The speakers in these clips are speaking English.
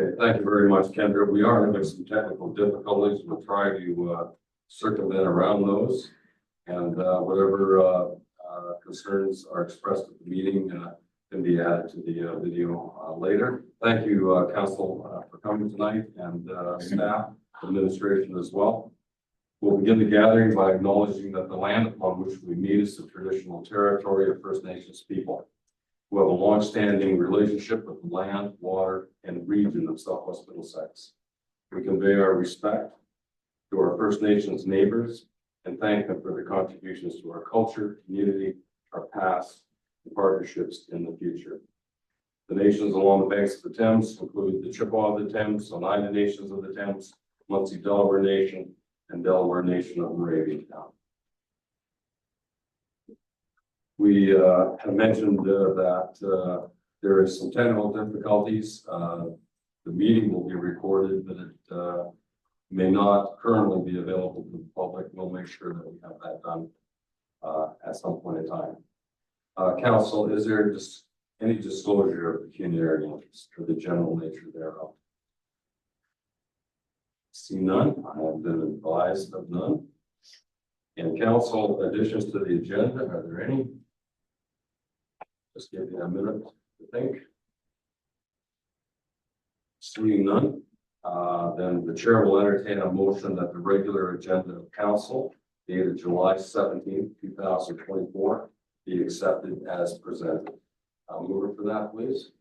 Okay, thank you very much, Kendra. We are having some technical difficulties. We'll try to circumvent around those. And whatever concerns are expressed at the meeting can be added to the video later. Thank you, Council, for coming tonight, and staff, administration as well. We'll begin the gathering by acknowledging that the land upon which we meet is the traditional territory of First Nations people, who have a long-standing relationship with the land, water, and region of Southwest Middlesex. We convey our respect to our First Nations neighbors and thank them for their contributions to our culture, community, our past, and partnerships in the future. The nations along the banks of the Thames include the Chippewa of the Thames, Oneida Nations of the Thames, Munsee Delaware Nation, and Delaware Nation of Moravian Town. We have mentioned that there is some technical difficulties. The meeting will be recorded, but it may not currently be available to the public. We'll make sure that we have that done at some point in time. Council, is there just any disclosure of pecuniary interest or the general nature thereof? See none. I have been advised of none. And council, additions to the agenda, are there any? Just give you a minute to think. Seeing none, then the chair will entertain a motion that the regular agenda of council dated July 17th, 2024 be accepted as presented. Mover for that, please.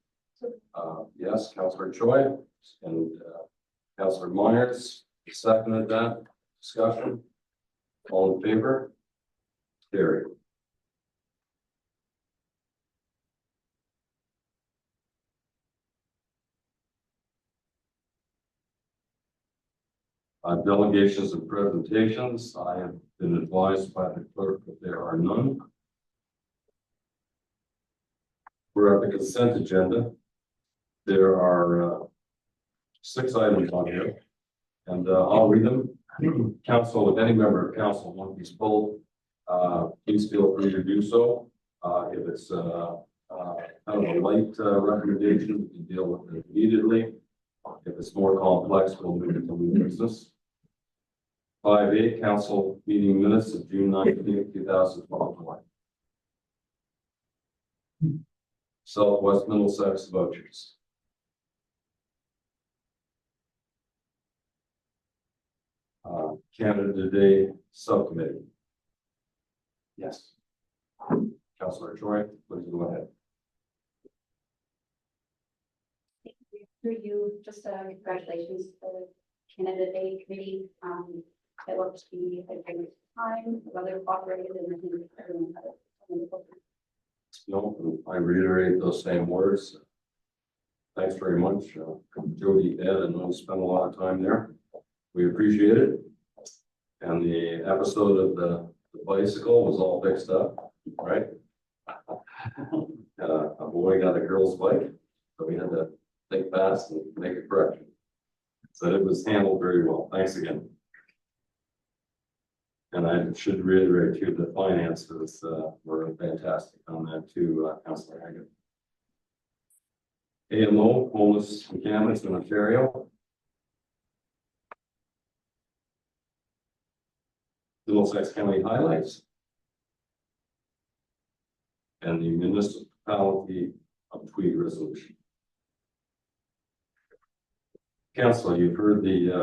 Yes, Councillor Choi and Councillor Myers seconded that. Discussion. All in favor? Carried. Delegations and presentations. I have been advised by the clerk that there are none. We're at the consent agenda. There are 6 items on here, and I'll read them. Council, if any member of council wants these pulled, please feel free to do so. If it's kind of a light recommendation, we can deal with it immediately. If it's more complex, we'll move it to new business. 5A, council meeting minutes of June 19th, 2021. Southwest Middlesex vouchers. Canada Day Subcommittee. Yes. Councillor Troy, please go ahead. Thank you. Through you, just congratulations to the Canada Day Committee. It looked to be a great time, weather cooperated, and I think everyone had a wonderful time. No, I reiterate those same words. Thanks very much, Jody, Ed, and I spent a lot of time there. We appreciate it. And the episode of the bicycle was all fixed up, right? A boy got a girl's bike, so we had to think fast and make a correction. So it was handled very well. Thanks again. And I should reiterate too, the finances were fantastic on that too, Councillor Haggett. AMO, homeless encampments in Ontario. Middlesex County highlights. And the municipality of Tweed resolution. Council, you've heard the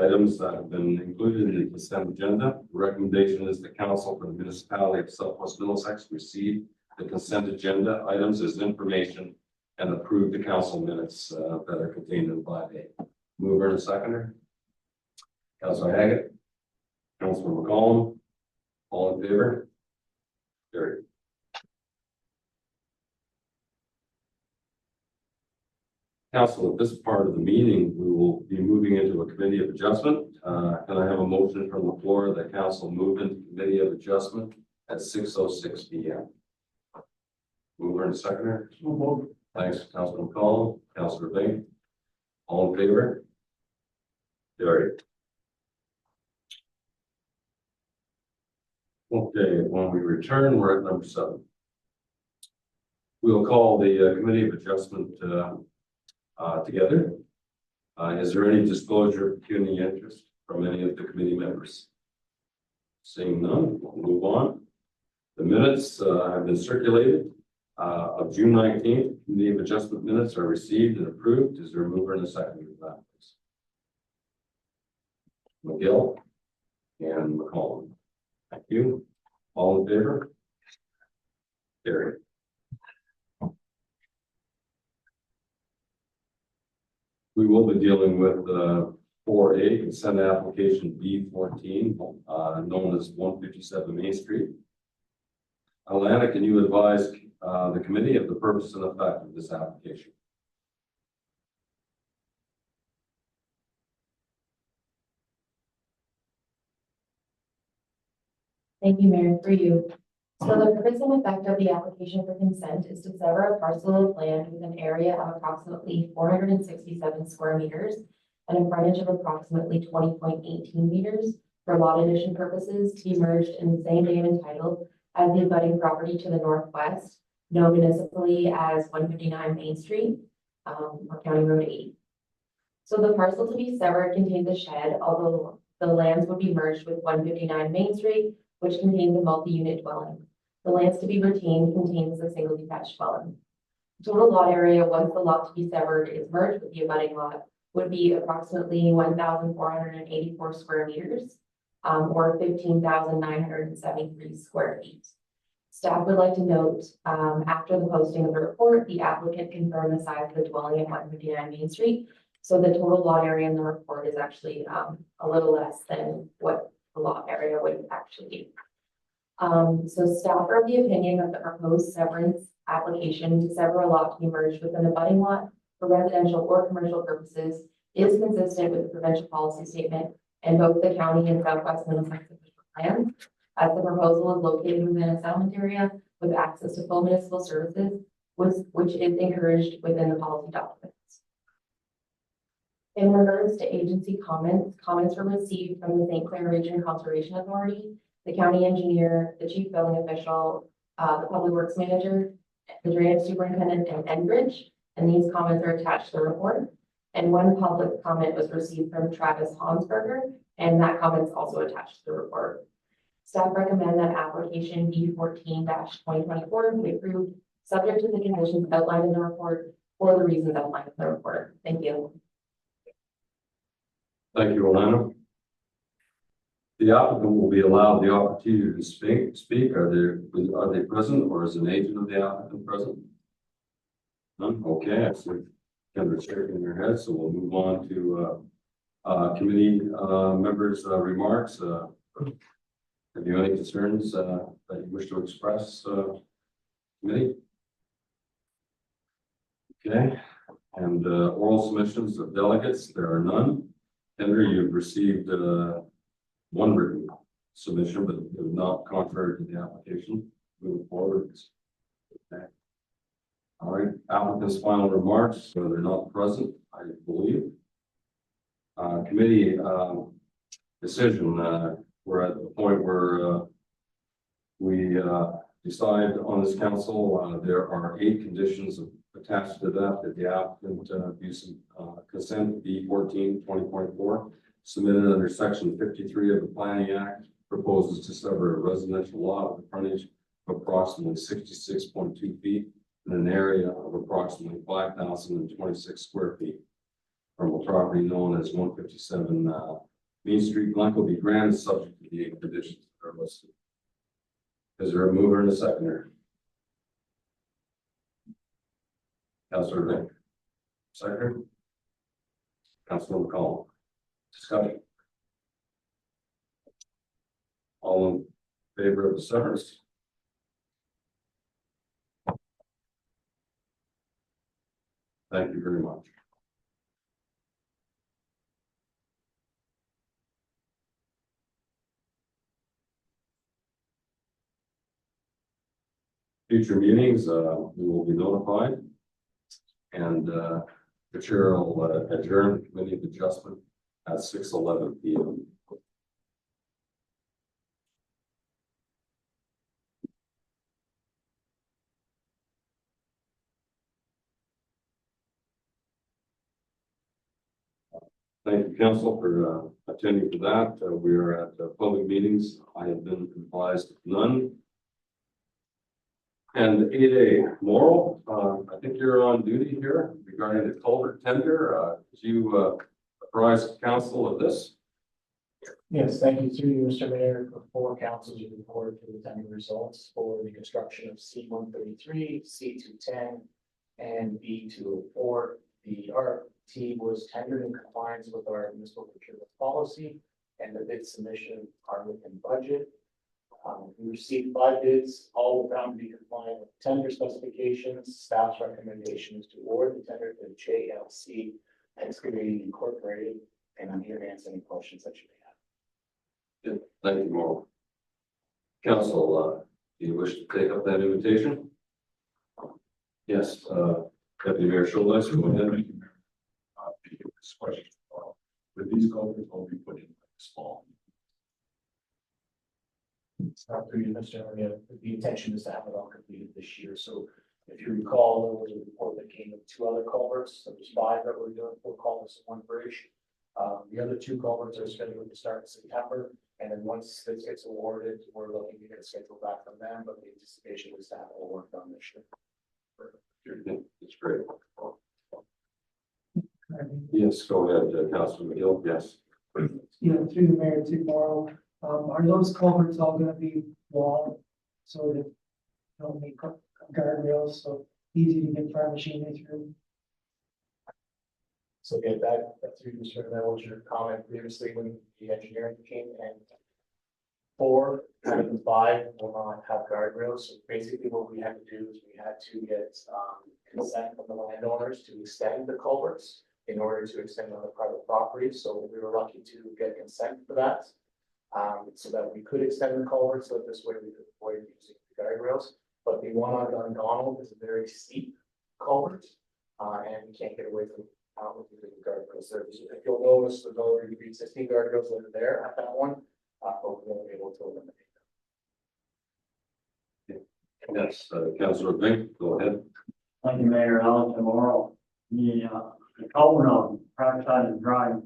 items that have been included in the consent agenda. The recommendation is the council for the municipality of Southwest Middlesex receive the consent agenda items as information and approve the council minutes that are contained in 5A. Mover and seconder. Councilor Haggett. Councilor McCollum. All in favor? Carried. Council, at this part of the meeting, we will be moving into a committee of adjustment. Can I have a motion from the floor that council move into committee of adjustment at 6:06 p.m. Mover and seconder. Thanks, Councilor McCollum. Councilor Bing. All in favor? Carried. Okay, when we return, we're at number 7. We'll call the committee of adjustment together. Is there any disclosure of pecuniary interest from any of the committee members? Seeing none, we'll move on. The minutes have been circulated of June 19th. Committee of Adjustment minutes are received and approved. Is there a mover and a second for that, please? McGill and McCollum. Thank you. All in favor? Carried. We will be dealing with 4A, consent application B14, known as 157 Main Street. Alana, can you advise the committee of the purpose and effect of this application? Thank you, Mayor, for you. So the purpose and effect of the application for consent is to sever a parcel of land with an area of approximately 467 square meters and a frontage of approximately 20.18 meters for lot addition purposes to be merged in the same name and title as the abutting property to the northwest, known municipally as 159 Main Street, or County Road 8. So the parcel to be severed contains a shed, although the lands would be merged with 159 Main Street, which contains a multi-unit dwelling. The lands to be retained contains a single detached dwelling. Total lot area, once the lot to be severed is merged with the abutting lot, would be approximately 1,484 square meters, or 15,973 square feet. Staff would like to note, after the posting of the report, the applicant confirmed the size of the dwelling at 159 Main Street. So the total lot area in the report is actually a little less than what the lot area would actually be. So staff are of the opinion that the proposed severance application to sever a lot to be merged with an abutting lot for residential or commercial purposes is consistent with the provincial policy statement and both the county and Southwest Minnesota plans, as the proposal is located within a settlement area with access to full municipal services, which is encouraged within the policy documents. In regards to agency comments were received from the St. Clair Region Conservation Authority, the county engineer, the chief building official, the public works manager, the drainage superintendent, and Enbridge, and these comments are attached to the report. And one public comment was received from Travis Hansberger, and that comment is also attached to the report. Staff recommend that application B14-2024 be approved, subject to the conditions outlined in the report for the reasons outlined in the report. Thank you. Thank you, Alana. The applicant will be allowed the opportunity to speak. Are they present, or is an agent of the applicant present? None? Okay, I see Kendra shaking their head, so we'll move on to committee members' remarks. Have you any concerns that you wish to express, committee? Okay, and oral submissions of delegates, there are none. Kendra, you've received one written submission, but it was not contrary to the application. Moving forward. Okay. All right, applicant's final remarks, so they're not present, I believe. Committee decision, we're at the point where we decide on this council. There are 8 conditions attached to that the applicant use consent B14-2024 submitted under section 53 of the Planning Act proposes to sever a residential lot with a frontage of approximately 66.2 feet in an area of approximately 5,026 square feet from a property known as 157 Main Street. Blank will be granted subject to the 8 conditions that are listed. Is there a mover and a seconder? Councilor Vick. Second. Councilor McCollum. Discussion. All in favor of the severance? Thank you very much. Future meetings, we will be notified, and the chair will adjourn the committee of adjustment at 6:11 p.m. Thank you, council, for attending to that. We are at public meetings. I have been advised of none. And 8A, Morrell, I think you're on duty here regarding the culvert tender. Could you apprise council of this? Yes, thank you through you, Mr. Mayor. Before council, you report to the tender results for the construction of C-133, C-210, and B-204. The RFT was tendered in compliance with our municipal procurement policy, and the bid submission are within budget. We received 5 bids, all found to be compliant with tender specifications. Staff's recommendation is to award the tender to JLC Excavating Incorporated, and I'm here to answer any questions that you may have. Good. Thank you, Morrell. Council, do you wish to take up that invitation? Yes, Deputy Mayor Schultz, go ahead. This question, with these culverts will be put in this fall. It's not through you, Mr. Mayor. The intention is to have it all completed this year. So if you recall, there was a report that came with 2 other culverts. There was 5 that were doing 4 culverts and 1 bridge. The other 2 culverts are scheduled to start in September. And then once this gets awarded, we're looking to get a schedule back from them, but the anticipation was to have it all work done this year. It's great. Yes, go ahead, Councilman McGill. Yes. Yeah, through the mayor tomorrow, are those culverts all gonna be walled? So that don't need guardrails, so easy to get farm machinery through? So get that through, Mr. Mayor, that was your comment previously when the engineering came, and 4 out of the 5 will not have guardrails. So basically what we had to do is we had to get consent from the landowners to extend the culverts in order to extend on the private property. So we were lucky to get consent for that. So that we could extend the culvert, so that this way we could avoid using the guardrails. But the one on Donald is a very steep culvert, and we can't get away from using the guardrails there. So if you'll notice, there's already existing guardrails that are there at that one, but we won't be able to eliminate them. Yes, Councilor Bink, go ahead. Thank you, Mayor. Alan tomorrow. The culvert on Pratt Side Drive,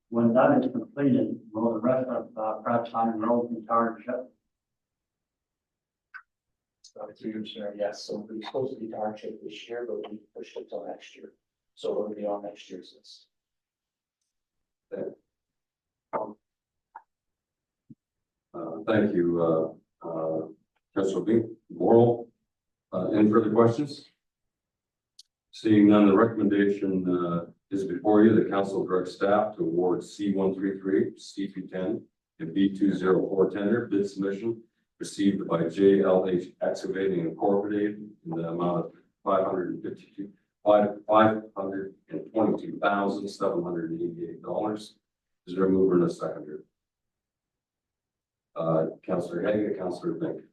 when that is completed, will the rest of Pratt Side Road be tarred shut? Through you, sir, yes. So we're supposed to be tar chip this year, but we pushed it till next year. So it'll be on next year's list. Thank you, Councilor Bink. Morrell, any further questions? Seeing none, the recommendation is before you. The council directs staff to award C-133, C-210, and B-204 tender bid submission received by JLH Excavating Incorporated in the amount of $522,788. Is there a mover and a seconder? Councilor Hagan, Councilor Bink.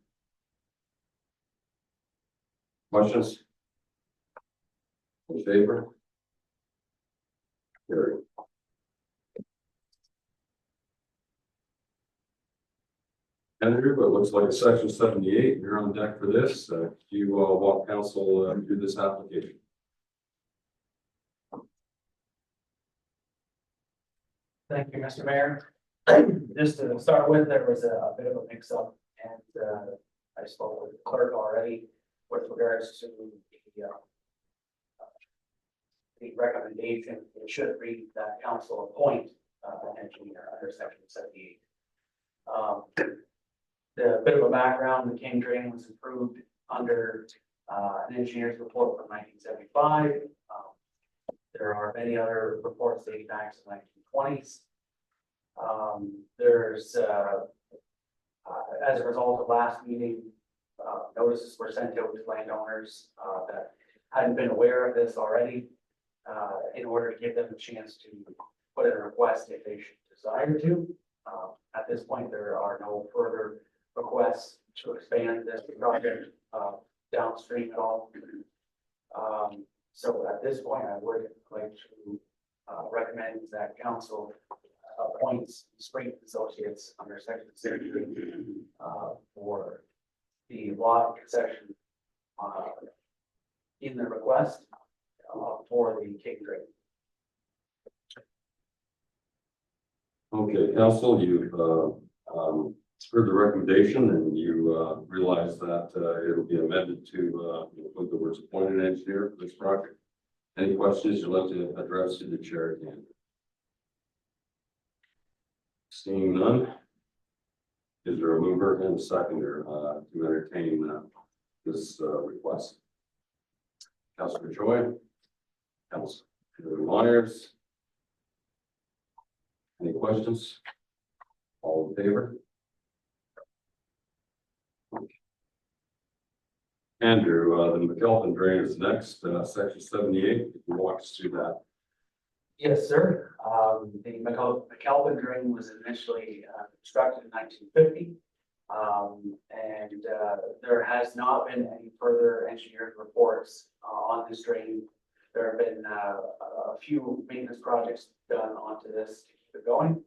Questions? In favor? Carried. Andrew, it looks like it's section 78. You're on deck for this. Do you walk council through this application? Thank you, Mr. Mayor. Just to start with, there was a bit of a mix-up, and I spoke with the clerk already with regards to the recommendation. It should read that council appoint an engineer under section 78. The bit of a background: the King Drain was approved under an engineer's report from 1975. There are many other reports dating back to the 1920s. There's as a result of last meeting, notices were sent out to landowners that hadn't been aware of this already, in order to give them a chance to put in a request if they should desire to. At this point, there are no further requests to expand this project downstream at all. So at this point, I would like to recommend that council appoints Spring Associates under section 63 for the lot concession in the request for the King Drain. Okay, council, you've, heard the recommendation and you, realize that, it'll be amended to, include the words appointed engineer for this project. Any questions you'd like to address to the chair again? Seeing none. Is there a mover and a seconder, to entertain, this, request? Councilor Joy, Councilor Myers. Any questions? All in favor? Andrew, the McKelvin drain is next, section 78. If you walk us through that. Yes, sir. The McKelvin drain was initially constructed in 1950. There has not been any further engineered reports on this drain. There have been a few maintenance projects done onto this to keep it going.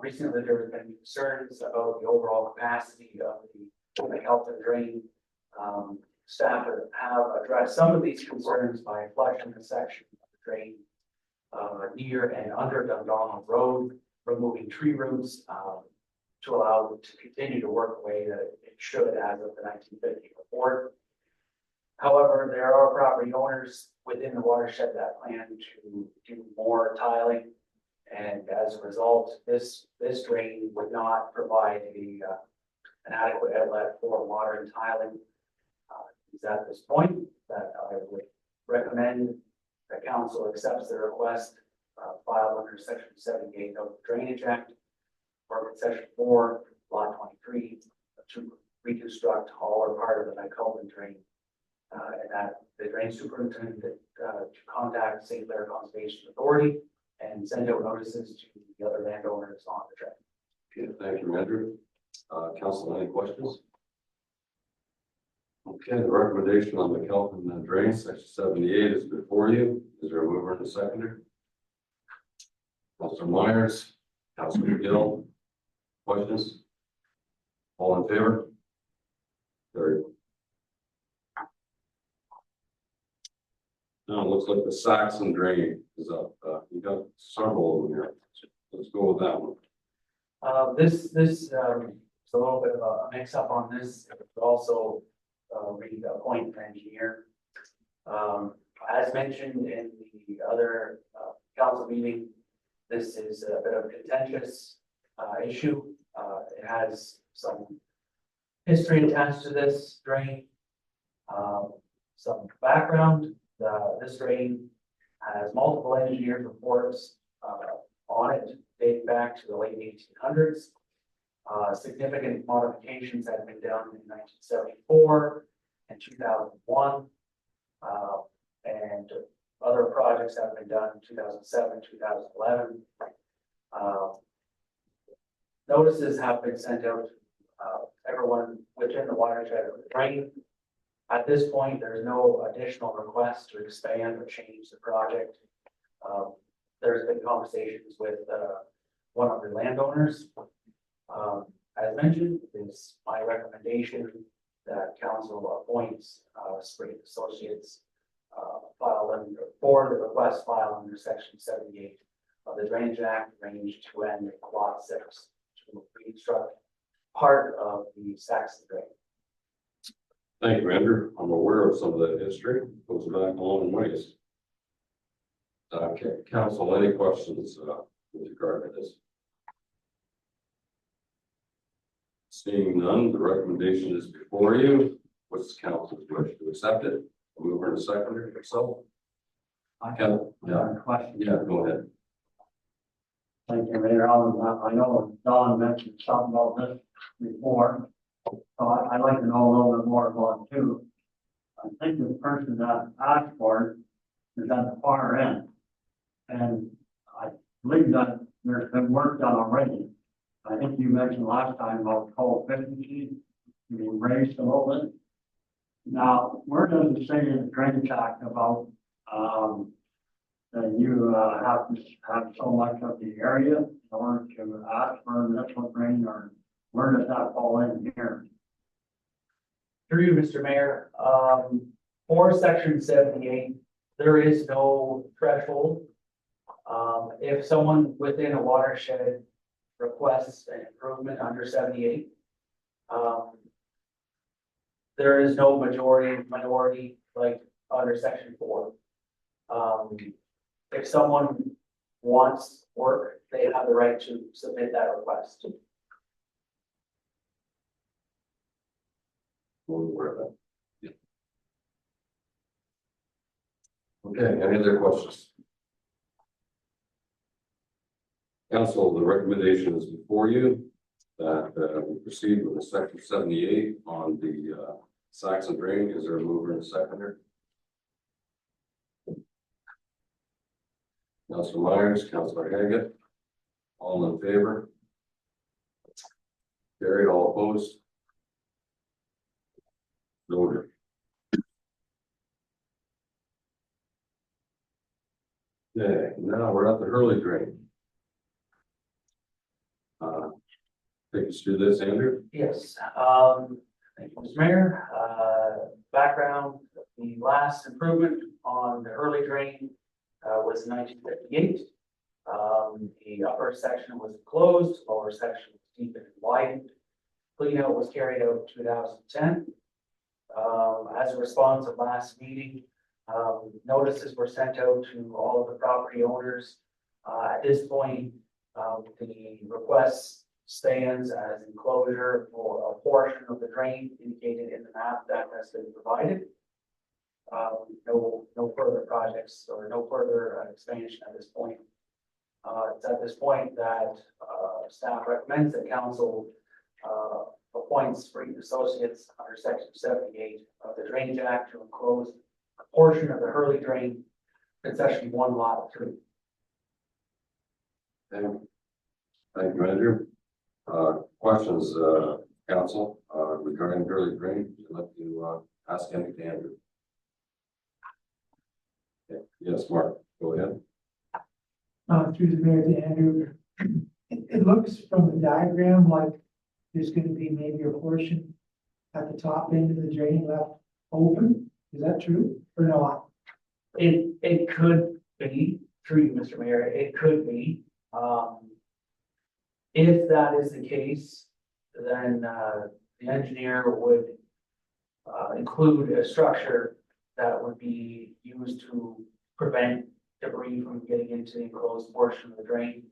Recently, there have been concerns about the overall capacity of the McKelvin drain. Staff have addressed some of these concerns by flushing a section of the drain near and under Dundonald Road, removing tree roots to allow it to continue to work the way that it should as of the 1950 report. However, there are property owners within the watershed that plan to do more tiling. And as a result, this drain would not provide an adequate outlet for water and tiling. It's at this point that I would recommend that council accepts the request filed under section 78 of the Drainage Act, or section 4, lot 23, to reconstruct all or part of the McKelvin drain. And that the drain superintendent to contact St. Clair Conservation Authority and send out notices to the other landowners on the drain. Okay, thank you, Andrew. Council, any questions? Okay, the recommendation on the McKelvin drain, section 78 is before you. Is there a mover and a seconder? Councilor Myers, Councilor Gill, questions? All in favor? Carried. Now it looks like the Saxon drain is up. You got several of them here. Let's go with that one. This is a little bit of a mix up on this, but also appoint an engineer. As mentioned in the other council meeting, this is a bit of a contentious issue. It has some history attached to this drain, some background. This drain has multiple engineered reports on it dating back to the late 1800s. Significant modifications had been done in 1974 and 2001, and other projects have been done in 2007, 2011. Notices have been sent out to everyone within the watershed of the drain. At this point, there's no additional request to expand or change the project. There's been conversations with one of the landowners. As mentioned, it's my recommendation that council appoints Spring Associates filed under for the request filed under section 78 of the Drainage Act, range to end lot 6 to reconstruct part of the Saxon drain. Thank you, Andrew. I'm aware of some of that history. It goes back a long ways. Okay, council, any questions with regard to this? Seeing none, the recommendation is before you. What's council's wish to accept it? A mover and a seconder yourself? I Yeah, have a question. yeah, go ahead. Thank you, Mayor. I know Don mentioned something about this before, so I'd like to know a little bit more about it too. I think the person that asked for it is at the far end. And I believe that there's been work done already. I think you mentioned last time about coal efficiency being raised a little bit. Now, where does it say in the Drainage Act about that you have to have so much of the area in order to ask for municipal drain, or where does that fall in here? Through you, Mr. Mayor, for section 78, there is no threshold If someone within a watershed requests an improvement under 78, there is no minority like under section 4. If someone wants work, they have the right to submit that request. We're aware of that. Yeah. Okay, any other questions? Council, the recommendation is before you that we proceed with the section 78 on the Saxon drain. Is there a mover and a seconder? Councilor Myers, Councilor Haggett, all in favor? Carried, all opposed? Noted. Okay, now we're at the Hurley drain. Take us through this, Andrew. Yes, thank you, Mr. Mayor. Background, the last improvement on the early drain was in 1958. The upper section was closed, lower section was deepened and widened. Clean out was carried out in 2010. As a response of last meeting, notices were sent out to all of the property owners. At this point, the request stands as enclosure for a portion of the drain indicated in the map that has been provided. No further projects or no further expansion at this point. It's at this point that staff recommends that council appoints Freedom Associates under section 78 of the Drainage Act to enclose a portion of the Hurley drain, concession 1 lot 3. Thank you, Andrew. Questions, council, regarding Hurley drain? Would you like to ask anything to Andrew? Okay. Yes, Mark, go ahead. Through the mayor to Andrew, it looks from the diagram like there's gonna be maybe a portion at the top end of the drain left open. Is that true or not? It could be, through you, Mr. Mayor, it could be. If that is the case, then the engineer would include a structure that would be used to prevent debris from getting into the enclosed portion of the drain.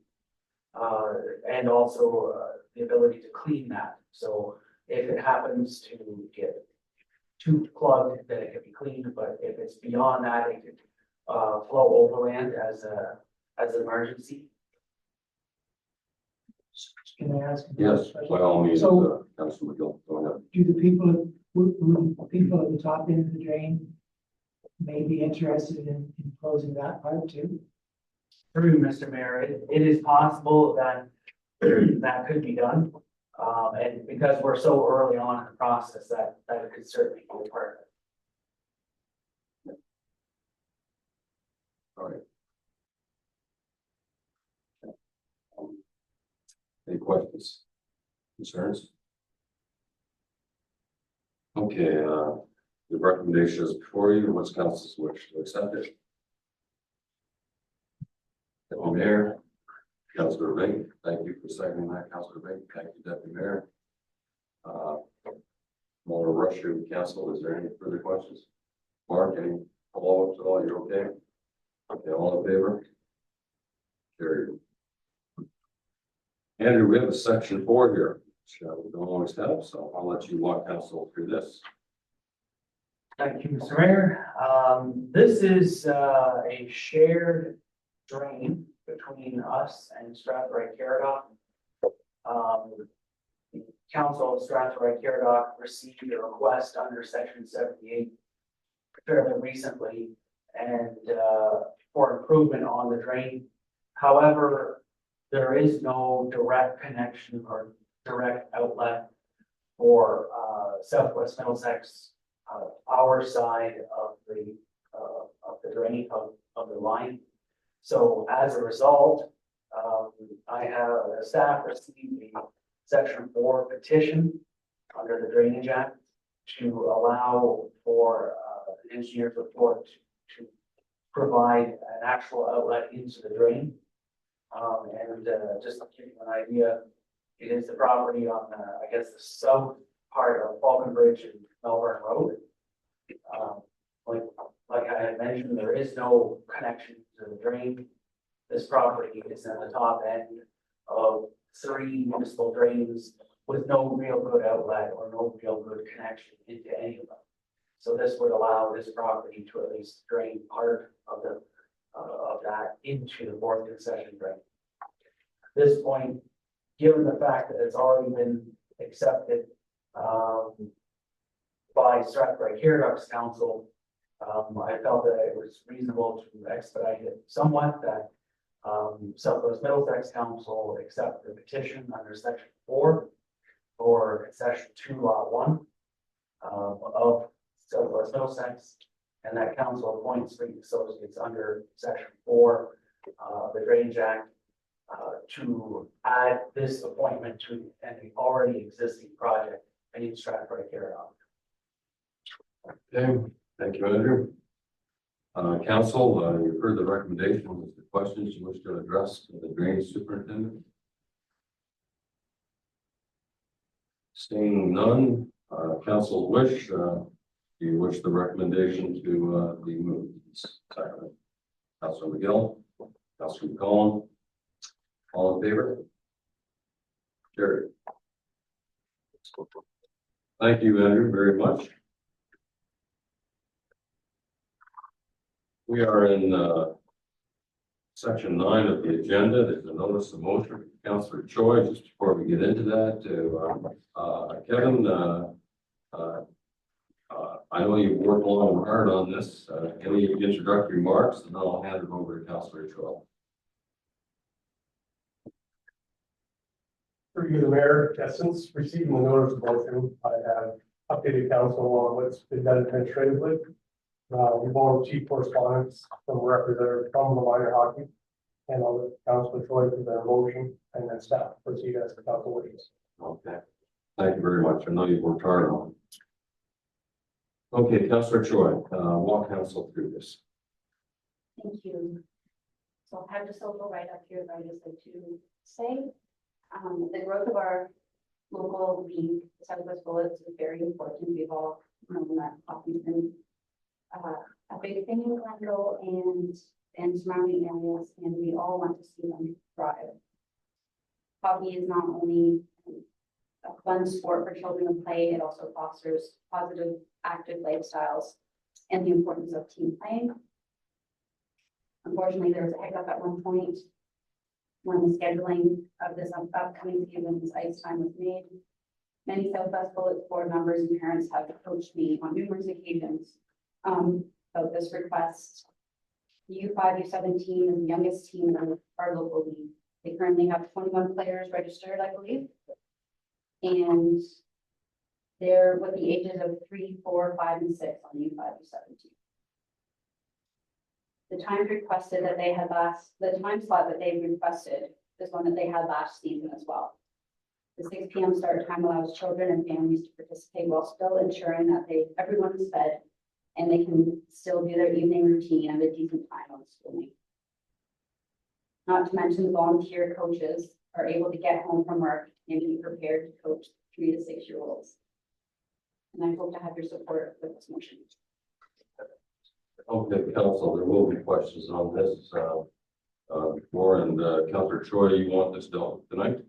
And also the ability to clean that. So if it happens to get too plugged, then it can be cleaned, but if it's beyond that, it could flow overland as an emergency. Can I ask? Yes, by all means, So- Councilor McGill, go ahead. Do the people, would people at the top end of the drain may be interested in closing that part too? Through Mr. Mayor, it is possible that that could be done. And because we're so early on in the process, that it could certainly be part of it. All right. Any questions, concerns? Okay, the recommendation is before you. What's council's wish to accept it? Deputy Mayor, Councilor Ring, thank you for seconding that, Councilor Ring. Thank you, Deputy Mayor. More rush through council. Is there any further questions? Mark, any follow-ups at all? You're okay? Okay, all in favor? Carried. Andrew, we have a section 4 here, which we don't always have, so I'll let you walk council through this. Thank you, Mr. Mayor. This is a shared drain between us and Strathroy-Caradoc. The Council of Strathroy-Caradoc received a request under section 78 fairly recently and for improvement on the drain. However, there is no direct connection or direct outlet for Southwest Middlesex, our side of the drain of the line. So as a result, I have staff received a section 4 petition under the Drainage Act to allow for an engineer's report to provide an actual outlet into the drain. Just to give you an idea, it is the property on, I guess, the south part of Falconbridge and Melbourne Road. Like I had mentioned, there is no connection to the drain. This property is at the top end of 3 municipal drains with no real good outlet or no real good connection into any of them. So this would allow this property to at least drain part of the, of that into the fourth concession drain. At this point, given the fact that it's already been accepted, by Stratford Aqueducts Council, I felt that it was reasonable to expedite it somewhat, that Southwest Middlesex Council accept the petition under section 4 for concession 2 lot 1 of Southwest Middlesex, and that council appoints Street Associates under section 4 the Drainage Act to add this appointment to an already existing project in Stratford Aqueduct. Okay, thank you, Andrew. Council, you've heard the recommendations, the questions you wish to address to the drainage superintendent. Seeing none, council wish, do you wish the recommendation to be moved? Second. Councilor McGill, Councilor McCollum, all in favor? Carried. Thank you, Andrew, very much. We are in section 9 of the agenda. There's a notice of motion from Councilor Choi. Just before we get into that, Kevin, I know you've worked long and hard on this. Any introductory remarks, and then I'll hand it over to Councilor Choi. Through the mayor, since receiving the notice of motion, I have updated council on what's been done administratively. We've all received correspondence from representatives from the minor hockey, and I'll let Councilor Troy for their motion and then staff proceed as the council wishes. Okay, thank you very much. I know you've worked hard on it. Okay, Councilor Choi, walk council through this. Thank you. So I have just a little right up here that I just like to say. The growth of our local league, the Southwest Bullets, is very important. We've all known that hockey's been a big thing in Glenville and surrounding areas, and we all want to see them thrive. Hockey is not only a fun sport for children to play, it also fosters positive, active lifestyles and the importance of team playing. Unfortunately, there was a hiccup at one point when the scheduling of this upcoming season's ice time was made. Many Southwest Bullets board members and parents have approached me on numerous occasions about this request. U5, U17 is the youngest team in our local league. They currently have 21 players registered, I believe. And they're with the ages of 3, 4, 5, and 6 on U5, U17. The time requested that they had the time slot that they requested is one that they had last season as well. The 6 p.m. start time allows children and families to participate while still ensuring that everyone is fed and they can still do their evening routine at a decent time on schooling. Not to mention, volunteer coaches are able to get home from work and be prepared to coach 3 to 6 year olds. And I hope to have your support with this motion. Okay, council, there will be questions on this before, and Councilor Troy, you want this dealt with tonight?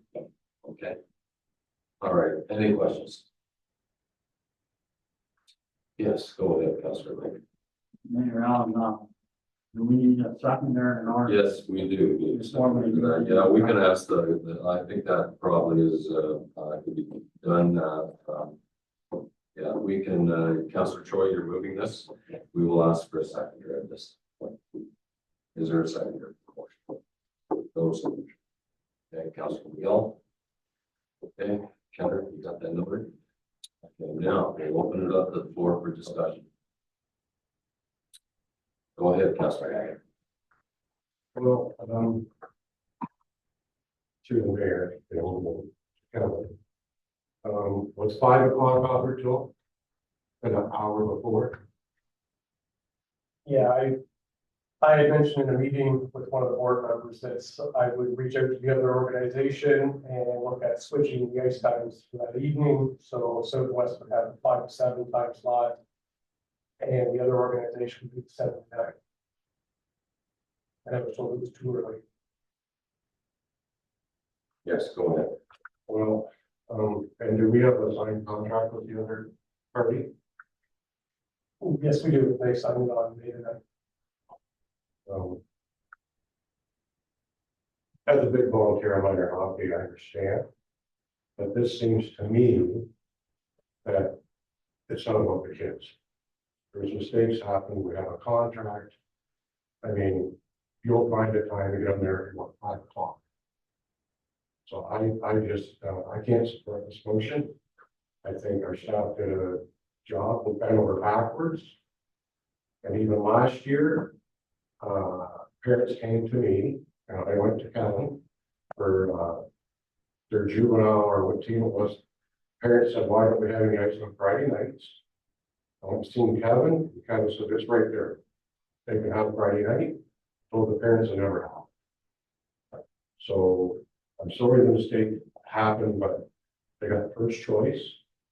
Okay. All right, any questions? Yes, go ahead, Councilor Lake. Mayor Allen, do we need a seconder in order? Yes, we do. Yeah, we can ask I think that probably is, could be done. Yeah, we can, Councilor Choi, you're moving this. We will ask for a seconder at this point. Is there a seconder? Those. Okay, Councilor Miguel. Okay, Kendra, you got that number? Okay, now we'll open it up to the floor for discussion. Go ahead, Councilor Hager. Well, to the mayor, was 5 o'clock offered to an hour before? Yeah, I had mentioned in a meeting with one of the board members that I would reach out to the other organization and look at switching the ice times for that evening. So Southwest would have 5 to 7 time slot. And the other organization would do 7 to 9. And I was told it was too early. Yes, go ahead. Well, and do we have a signed contract with the other party? Yes, we do. They signed it on May the 9th. As a big volunteer in minor hockey, I understand. But this seems to me that it's not about the kids. There's mistakes happen, we have a contract. I mean, you'll find a time to get them there at what, 5 o'clock. So I just, I can't support this motion. I think our staff did a job, we bent over backwards. And even last year, parents came to me, and I went to Kevin for, their juvenile or what team it was. Parents said, why don't we have any ice on Friday nights? I went to see Kevin, and Kevin said, it's right there. They can have Friday night, told the parents they never have. So I'm sorry the mistake happened, but they got first choice.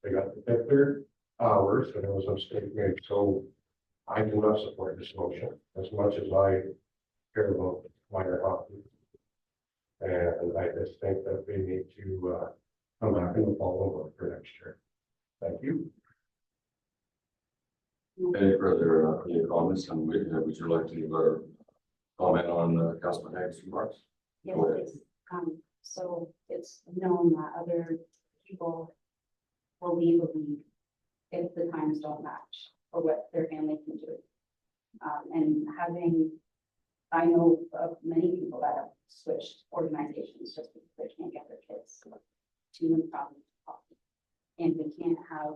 They got to pick their hours, and it was a mistake made. So I do not support this motion as much as I care about minor hockey. And I just think that we need to come back in the fall for next year. Thank you. Any further, any comments, and would you like to comment on Councilman Hague's remarks? Yes, Go ahead. please. So it's known that other people will leave a league if the times don't match or what their family can do. And I know of many people that have switched organizations just because they can't get their kids to and from hockey. And we can't have,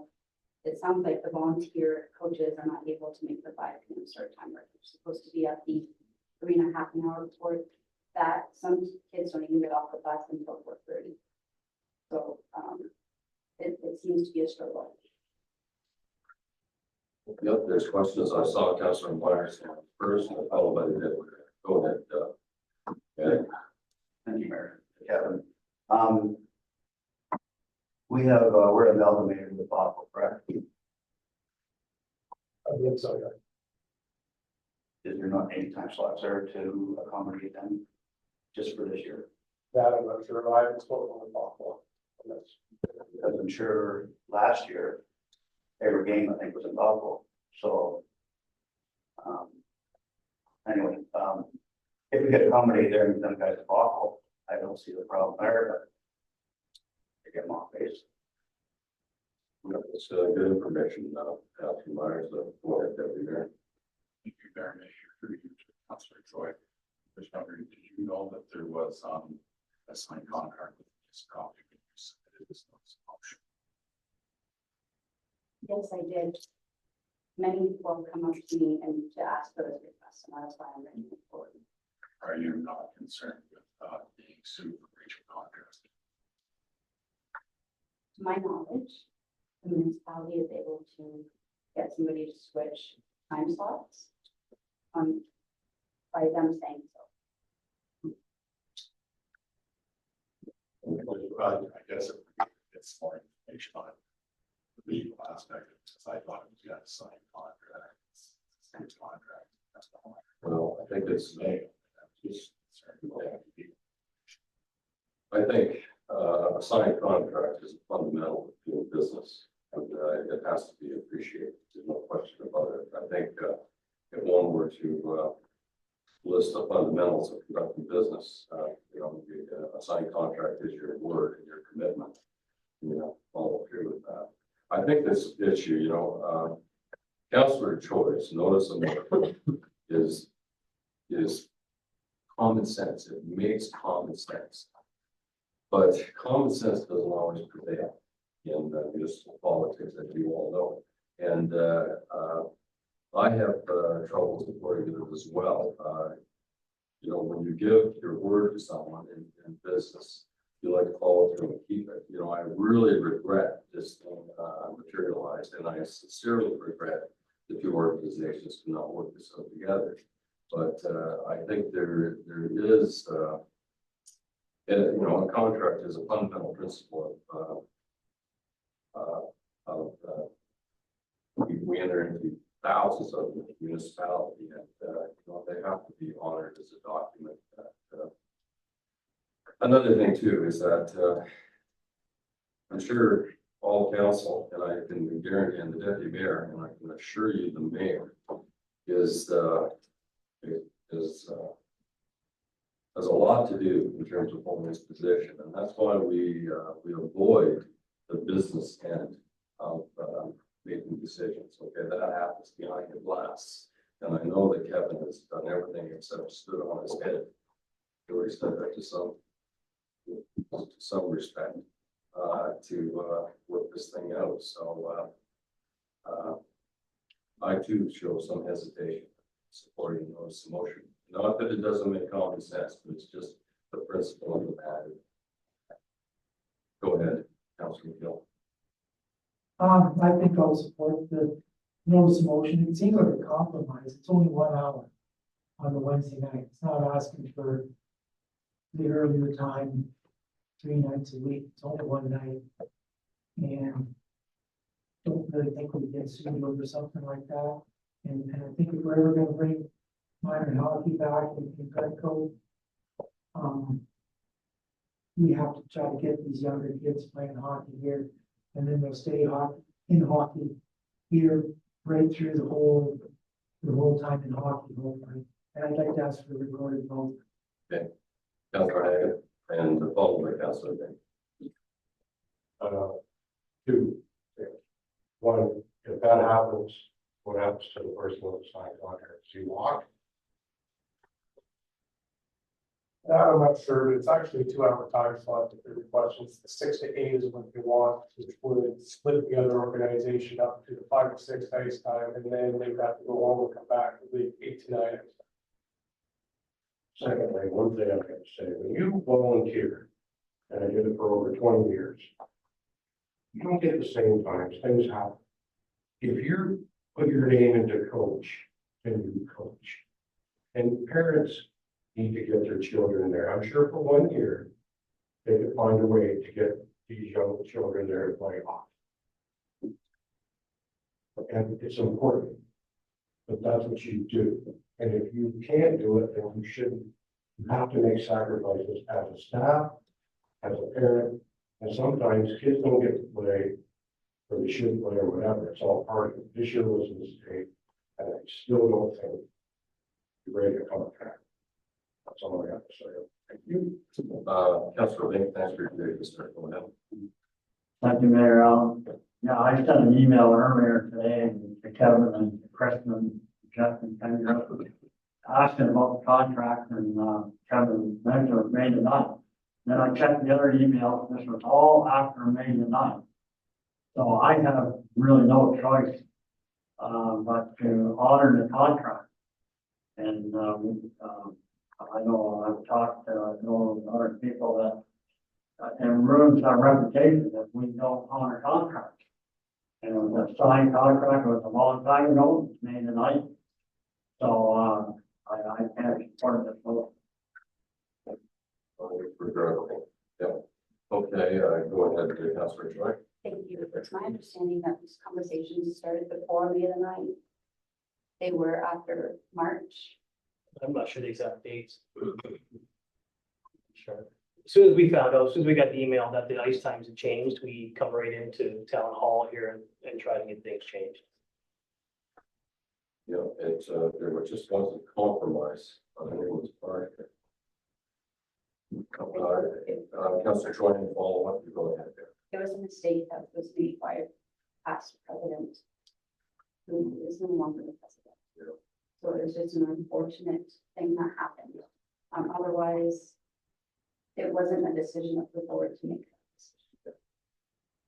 it sounds like the volunteer coaches are not able to make the 5 p.m. start time, where they're supposed to be at the 3.5 hours before that. Some kids don't even get off the bus until 4:30. So it seems to be a struggle. Yep, there's questions. I saw Councilor Myers first, followed by the deputy. Go ahead. Okay. Thank you, Mayor. Kevin. We have, we're amalgamated with Bothell, correct? I believe so, yeah. Is there not any time slots there to accommodate them just for this year? That I'm not sure. I haven't spoken with Bob on this. Because I'm sure last year, every game I think was in Bothell. So, anyway, if we could accommodate them guys in Bothell, I don't see the problem there, but to get them off base. It's good information. Councilor Myers, go ahead, deputy mayor. Thank you, Mayor. Through you to Councilor Troy. Just wondering, did you know that there was a signed contract with this copy when you submitted this notice of motion? Yes, I did. Many people have come up to me and to ask for those requests, and that's why I'm bringing it forward. Are you not concerned with being sued for breach of contract? To my knowledge, the municipality is able to get somebody to switch time slots by them saying so. I guess it's more information on the legal aspect of it, because I thought it was got a signed contract. It's a signed contract. That's the whole. Well, I think it's. Just concerned about that. I think a signed contract is fundamental to doing business, and it has to be appreciated. There's no question about it. I think if one were to list the fundamentals of conducting business, a signed contract is your word and your commitment. Follow through with that. I think this issue, Councilor Choice, notice of is common sense. It makes common sense. But common sense doesn't always prevail in municipal politics, as you all know. And I have trouble supporting it as well. When you give your word to someone in business, you like to follow through and keep it. I really regret this thing materialized, and I sincerely regret the two organizations do not work this out together. But, I think there is, a contract is a fundamental principle we enter into thousands of municipality and, they have to be honored as a document that, another thing too is that, I'm sure all council, and I can guarantee, and the deputy mayor, and I can assure you the mayor is has a lot to do in terms of holding this position, and that's why we avoid the business end of making decisions. Okay, that happens behind the glass, and I know that Kevin has done everything except stood on his head. He already said that to some respect to work this thing out. So I too show some hesitation supporting this motion. Not that it doesn't make common sense, but it's just the principle of the matter. Go ahead, Councilor Gill. I think I'll support the notice of motion. It seems like a compromise. It's only 1 hour on the Wednesday night. It's not asking for the earlier time 3 nights a week. It's only 1 night. And don't really think we get sued over something like that. And I think if we're ever going to bring minor hockey back in Geico, we have to try to get these younger kids playing hockey here, and then they'll stay in hockey here right through the whole time in hockey, hopefully. And I'd like to ask for the recorded vote. Okay, Councilor Haggett, and followed by Councilor Day. Two things. One, if that happens, what happens to the person with the signed contract? Does he walk? That I'm not sure, but it's actually a 2-hour time slot if there are questions. The 6 to 8 is what they want, which would split the other organization up to the 5 to 6 ice time, and then they'd have to go home and come back to the 8 to 9. Secondly, one thing I'm going to say, when you volunteer, and I did it for over 20 years, you don't get the same times, things happen. If you put your name into coach, then you coach. And parents need to get their children there. I'm sure for 1 year, they could find a way to get these young children there to play hockey. And it's important, but that's what you do. And if you can't do it, then you shouldn't. You have to make sacrifices as a staff, as a parent, and sometimes kids don't get to play, or they shouldn't play, or whatever. It's all part of it. This year was a mistake, and I still don't think you're ready to contract. That's all I have to say. Thank you. Councilor Link, thanks for your start going out. Thank you, Mayor. Yeah, I sent an email earlier today to Kevin and Kristen, Justin, asking about the contract, and Kevin mentioned it was May the 9th. Then I checked the other email. This was all after May the 9th. So I have really no choice but to honor the contract. And I know I've talked to other people that it ruins our reputation if we don't honor contracts. And it was a signed contract, it was a long time ago, it's May the 9th. So I can't support this vote. Regrettably, yeah. Okay, go ahead, Councilor Joy. Thank you. It's my understanding that these conversations started before May the 9th. They were after March. I'm not sure the exact dates. Sure. As soon as we found out, as soon as we got the email that the ice times had changed, we come right into town hall here and try to get things changed. You know, there was just wasn't compromise on anyone's part. Councilor Joy, and follow up, you go ahead there. There was a mistake that was made by a past president who is no longer the president. So it was just an unfortunate thing that happened. Otherwise, it wasn't a decision of the board to make that decision.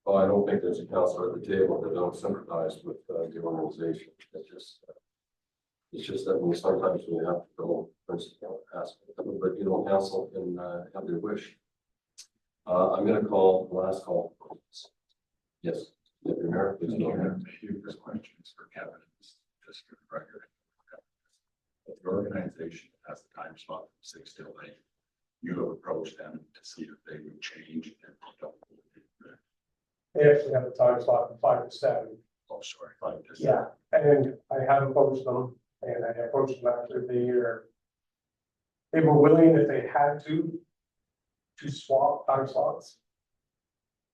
Well, I don't think there's a councilor at the table that don't sympathize with the organization. It's just that sometimes we have to go first, ask, but council can have their wish. I'm going to call the last call. Yes, Deputy Mayor, please go ahead. A few questions for Kevin, just for the record. But the organization that has the time slot from 6 till 8, you have approached them to see if they would change if they don't. They actually have a time slot from 5 to 7. Oh, sorry, 5 to 7. Yeah, and I have approached them, and I approached them after they were willing if they had to swap time slots.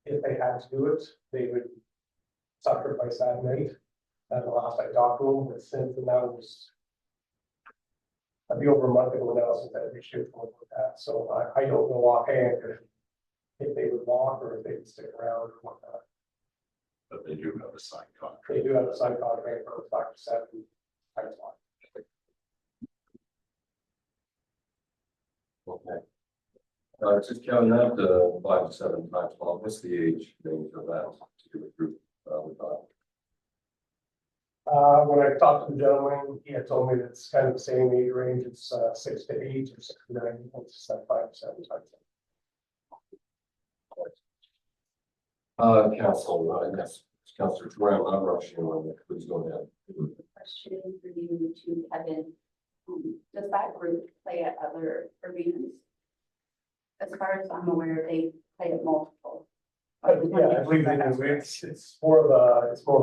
If they had to do it, they would sacrifice that night. At the last I talked to them, but since then that was, I'd be over a month ago now since I reached out to them with that, so I don't know offhand if they would walk or if they would stick around or whatnot. But they do have a signed contract. They do have a signed contract for the 5 to 7 time slot. Okay. Just counting out the 5 to 7 times, well, what's the age range of that particular group? When I talked to the gentleman, he had told me that it's kind of the same age range, it's 6 to 8 or 6 to 9, it's just that 5 to 7 times. Council, yes, Councilor Troy, I'm not rushing on it, please go ahead. Question for you to Kevin. Does that group play at other arenas? As far as I'm aware, they play at multiple. Yeah, I believe they do. It's more of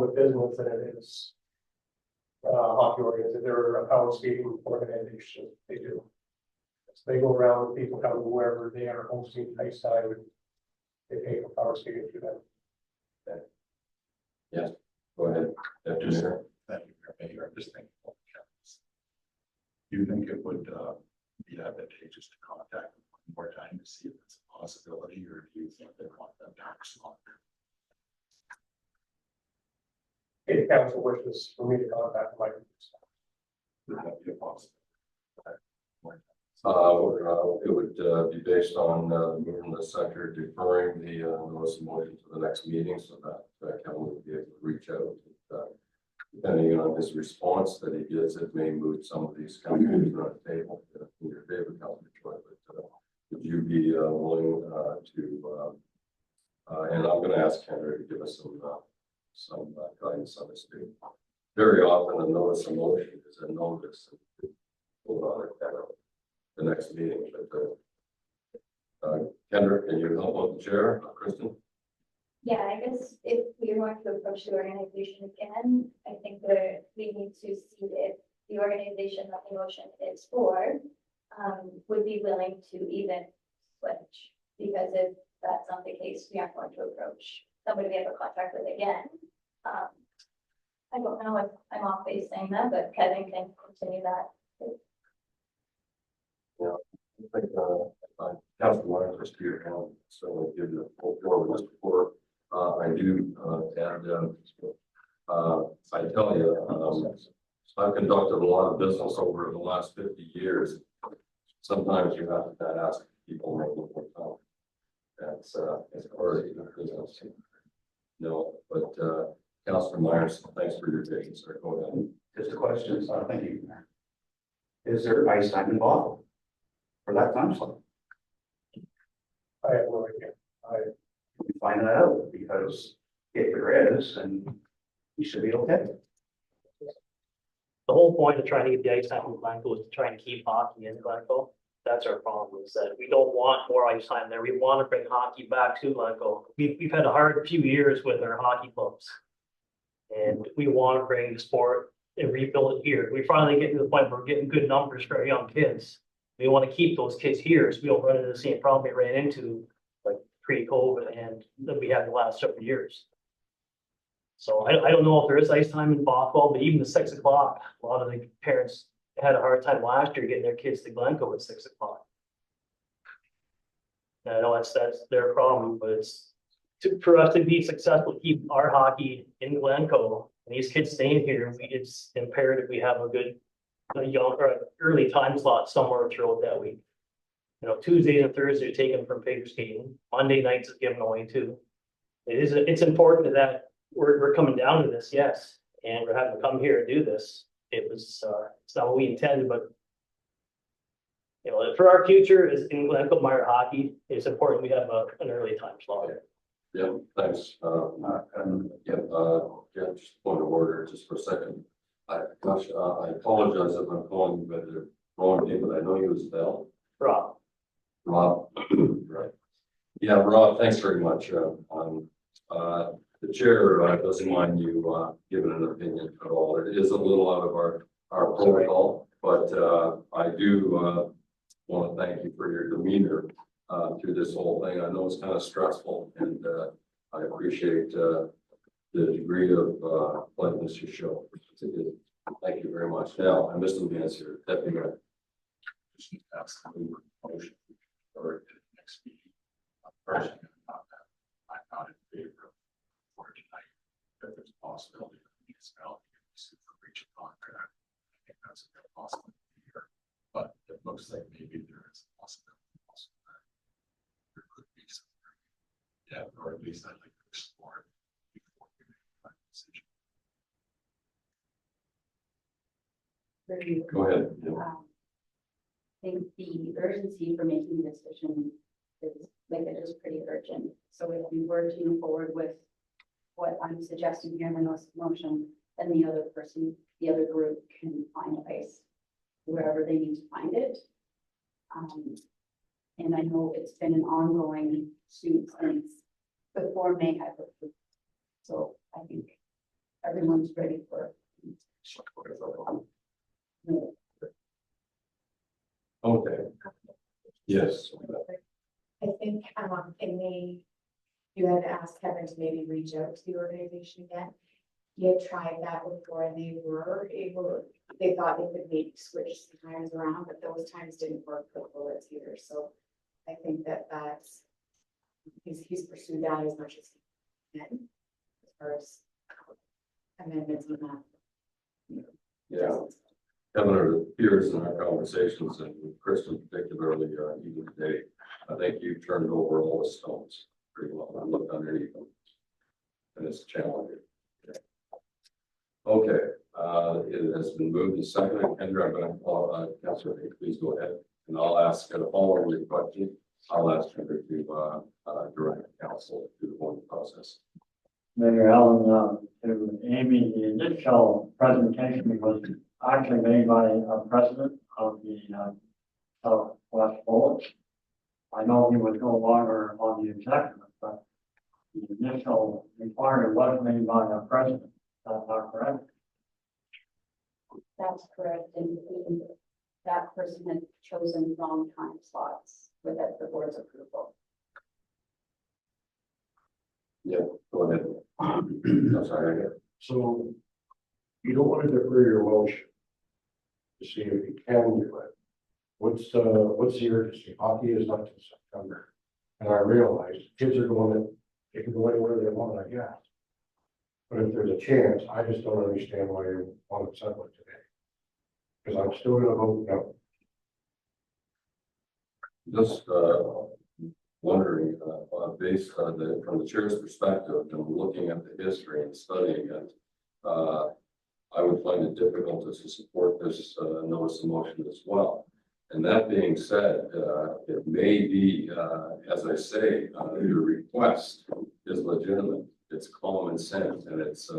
a business than it is hockey oriented. They're a power skating organization. They do. So they go around with people coming wherever they are hosting ice time and they pay for power skating for them. Yes, go ahead. Just, thank you, Mayor. I'm just thinking about the counties. Do you think it would be advantageous to contact them one more time to see if it's a possibility, or do you think they want that time slot? If council wishes for me to contact them, I can do so. Would that be a possibility? It would be based on moving the center, deferring the notice of motion to the next meeting so that Kevin would be able to reach out. Depending on his response that he gives, it may move some of these councils on the table in your favor, Councilor Troy. But would you be willing to? And I'm going to ask Henry to give us some guidance on this too. Very often, a notice of motion is a notice. Hold on it the next meeting. But Kendrick, can you help out the chair, Kristen? Yeah, I guess if we want to approach the organization again, I think that we need to see if the organization that the motion is for would be willing to even switch. Because if that's not the case, we aren't going to approach somebody we have a contract with again. I don't know if I'm off base saying that, but Kevin can continue that. Yeah, I think Councilor Myers was here, so I'll give you a full floor with this before. I do add, I tell you, I've conducted a lot of business over the last 50 years. Sometimes you have to ask people making more time. That's it's already in business. No, but Councilor Myers, thanks for your patience, sir. Go ahead. Just a question, so thank you. Is there ice time involved for that time slot? I have no idea. We find that out, because if there is, then we should be okay. The whole point of trying to get the ice time in Glencoe is to try and keep hockey in Glencoe. That's our problem, is that we don't want more ice time there. We want to bring hockey back to Glencoe. We've had a hard few years with our hockey clubs. And we want to bring the sport and rebuild it here. We finally get to the point where we're getting good numbers for our young kids. We want to keep those kids here so we don't run into the same problem we ran into like pre-COVID and that we had the last several years. So I don't know if there is ice time in Bothwell, but even the 6 o'clock, a lot of the parents had a hard time last year getting their kids to Glencoe at 6 o'clock. And I know that's their problem, but it's for us to be successful, keep our hockey in Glencoe and these kids staying here. It's imperative we have a young or early time slot somewhere throughout that week. You know, Tuesdays and Thursdays are taken from figure skating. Monday nights is given away too. It's important that we're coming down to this, yes, and we're having to come here and do this. It's not what we intended, but you know, for our future is in Glencoe Minor hockey, it's important we have an early time slot. Yeah, thanks. Yeah, just point of order, just for a second. I apologize if I'm calling you by the wrong name, but I know you as Bell. Rob, Rob, right. Yeah, Rob, thanks very much. The chair doesn't mind you giving an opinion at all. It is a little out of our protocol, but I do want to thank you for your demeanor through this whole thing. I know it's kind of stressful, and I appreciate the degree of politeness you show. Thank you very much. Now, I missed the answer. Deputy Mayor. Just need to ask the motion or the next meeting. Personally, I'm not in favor of for tonight. If there's a possibility that the municipality can sue for breach of contract, I think that's a real possibility here. But it looks like maybe there is a possibility also that there could be some. Yeah, or at least I'd like to explore it before we make that decision. Go ahead. Yeah. I think the urgency for making the decision is, like, it is pretty urgent. So if we were to move forward with what I'm suggesting here in the motion, then the other person, the other group can find a place wherever they need to find it. And I know it's been an ongoing suit since before May had approved. So I think everyone's ready for Okay. Yes. I think, you had asked Kevin to maybe reach out to the organization again. He had tried that before and they were able, they thought they could maybe switch some times around, but those times didn't work for bullets either. So I think that's, he's pursued that as much as he can, as far as amendments on that. Yeah. Kevin, it appears in our conversations, and Kristen particularly, even today, I think you've turned over all the stones pretty well. I looked underneath them, and it's challenging. Yeah. Okay, it has been moved and seconded. Kendra, I'm going to call Councilor, please go ahead, and I'll ask the following question. I'll ask Kendra to direct council through the voting process. Mayor Allen, to Amy, the initial presentation was actually made by a president of the Southwest Bullets. I know he was no longer on the executive, but the initial requirement was made by a president. That's not correct. That's correct, and that person had chosen wrong time slots without the board's approval. Yeah, go ahead. I'm sorry. So you don't want to defer your motion to see if you can do it. What's the urgency? Hockey is not till September. And I realize kids are going, they can go anywhere they want, I guess. But if there's a chance, I just don't understand why you want to settle it today. Because I'm still going to vote no. Just wondering, based on from the chair's perspective and looking at the history and studying it, I would find it difficult to support this notice of motion as well. And that being said, it may be, as I say, your request is legitimate. It's common sense, and it's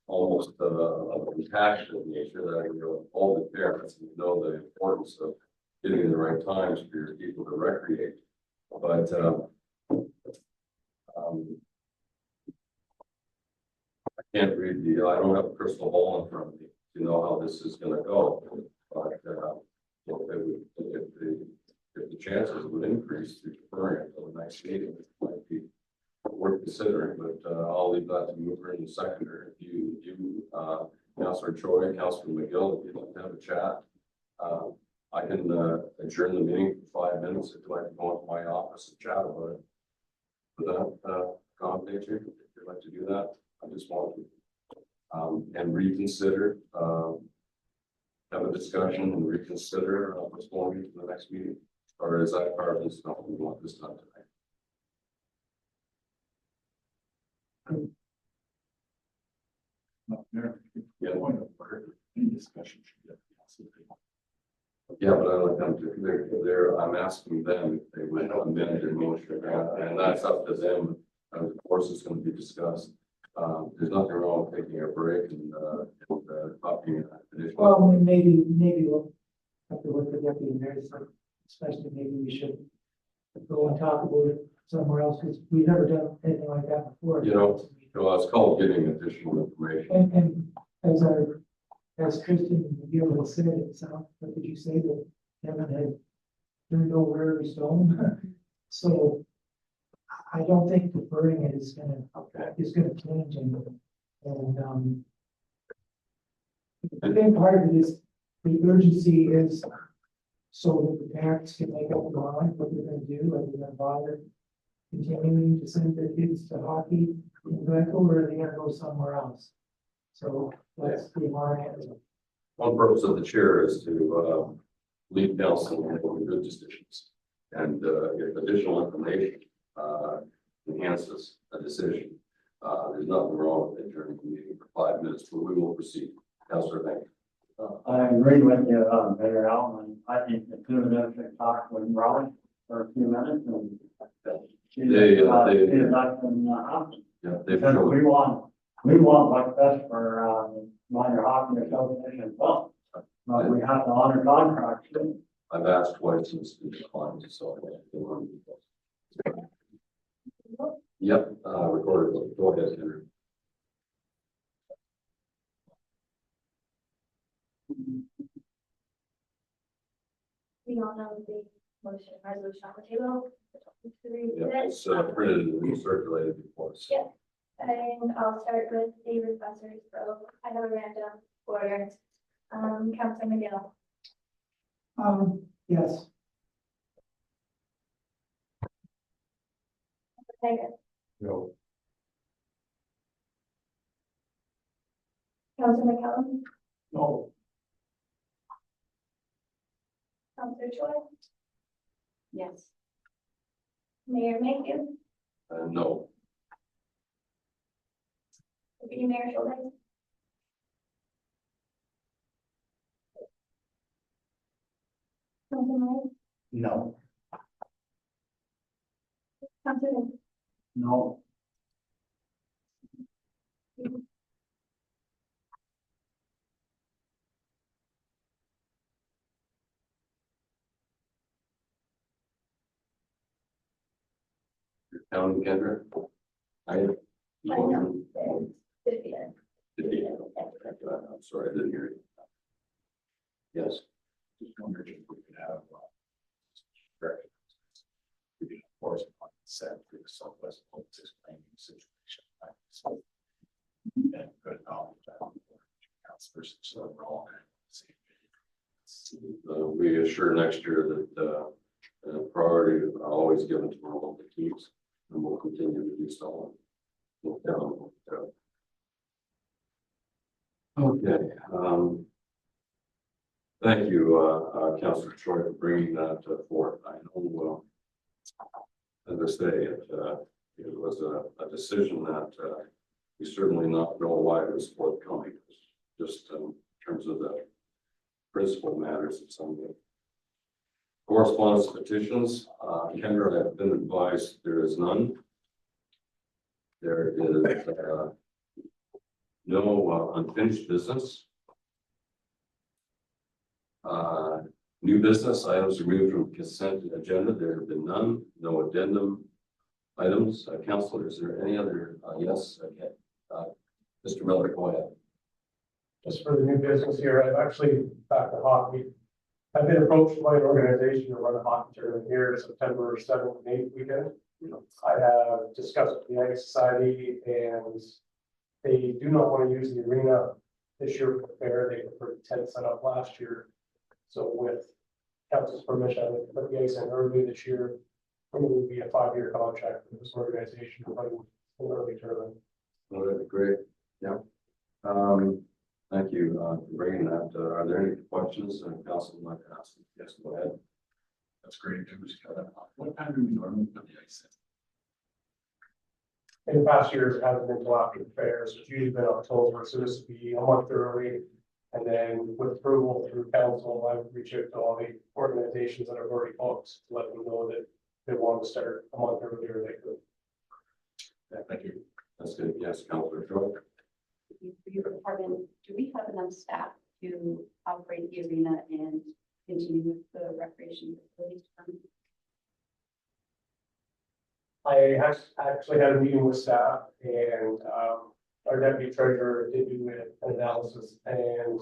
almost of a compassionate nature that all the parents know the importance of getting the right times for your people to recreate. But I can't read I don't have a crystal ball in front of me to know how this is going to go. But if the chances would increase through deferring it until the next meeting, it might be worth considering. But I'll leave that to mover and seconder. If you Councilor Choi, Councilor McGill, if you'd like to have a chat, I can adjourn the meeting for 5 minutes if you'd like to go into my office and chat about it. Would that accommodate you? If you'd like to do that, I just want to and reconsider, have a discussion and reconsider postponing to the next meeting, or is that part of this stuff we want this done tonight? No, there. Yeah. Point of order. Any discussion should get. Yeah, but I like them to, I'm asking them if they would amend their motion, and that's up to them. Of course, it's going to be discussed. there's nothing wrong with taking a break and talking additional. Well, maybe we'll have to look at deputy mayor, especially maybe we should go and talk about it somewhere else, because we've never done anything like that before. It's called getting additional information. And as Kristen Gill had said, it sounds, what did you say, that Kevin had turned over every stone? So I don't think deferring it is gonna change anything. And I think part of it is, the urgency is so that the parents can make up their mind what they're gonna do, whether they're gonna bother continuing to send their kids to hockey in Glencoe, or are they gonna go somewhere else? So that's the answer. One purpose of the chair is to lead council and make good decisions. And if additional information enhances a decision, there's nothing wrong with adjourning the meeting for 5 minutes, but we will proceed. Councilor Bank. I agree with you, Mayor Allen. I think the two of them should talk with Raleigh for a few minutes and see if that can happen. Yeah, they've Because shown. we want what's best for, minor hockey association as well. But we have to honor contracts too. I've asked twice and it's been declined, so. Yep, recorded. Go ahead, Henry. We all know the motion resolution on the table. Yeah, it's printed and recirculated before. So. Yeah. And I'll start with the requesters. So I have a random order. Councilor McGill, Yes. Hager, No. Councilor McCallum, No. Councilor Choi. Yes. Mayor Mayhew, No. Deputy Mayor Schulman, Councilor Moore, No. Councilor Lee. No, County Kendra. I. know. I'm sorry, I didn't hear you. Yes. Just wondered if we could have. Correct. We could force on set through the Southwest Police explaining the situation. Right? So, and good knowledge that councilors, so we're all on the same page. We assure next year that priority are always given to our local teams, and we'll continue to do so. Okay. Thank you, Councilor Troy, for bringing that forth. I know, as I say, it was a decision that we certainly not know why it was forthcoming, just in terms of the principal matters of some of the correspondence petitions. Kendra, I have been advised there is none. There is no unfinished business. New business items removed from consent agenda. There have been none. No addendum items. Councilor, is there any other? Yes. Okay. Mr. Miller, go ahead. Just for the new business here, I've actually back to hockey. I've been approached by an organization to run a hockey tournament here September 7th and 8th weekend. I have discussed with the Ag Society and they do not want to use the arena this year for the fair. They preferred the tent set up last year. So with council's permission, I would put the ice in early this year. It will be a 5-year contract for this organization to run an early tournament. All right, great. Yeah. Thank you for bringing that. Are there any questions? Council might ask. Yes, go ahead. That's great news. What time do we normally put the ice in? In the past years, it hasn't been until after the fair, so it's usually been October, so this would be a month early. And then with approval through council, I would reach out to all the organizations that have already booked to let them know that they want to start a month earlier, they could. Yeah, thank you. That's good. Yes, Councilor Troy. For your department, do we have enough staff to operate the arena and continue with the recreation facilities? Actually had a meeting with staff and, our deputy treasurer did do an analysis and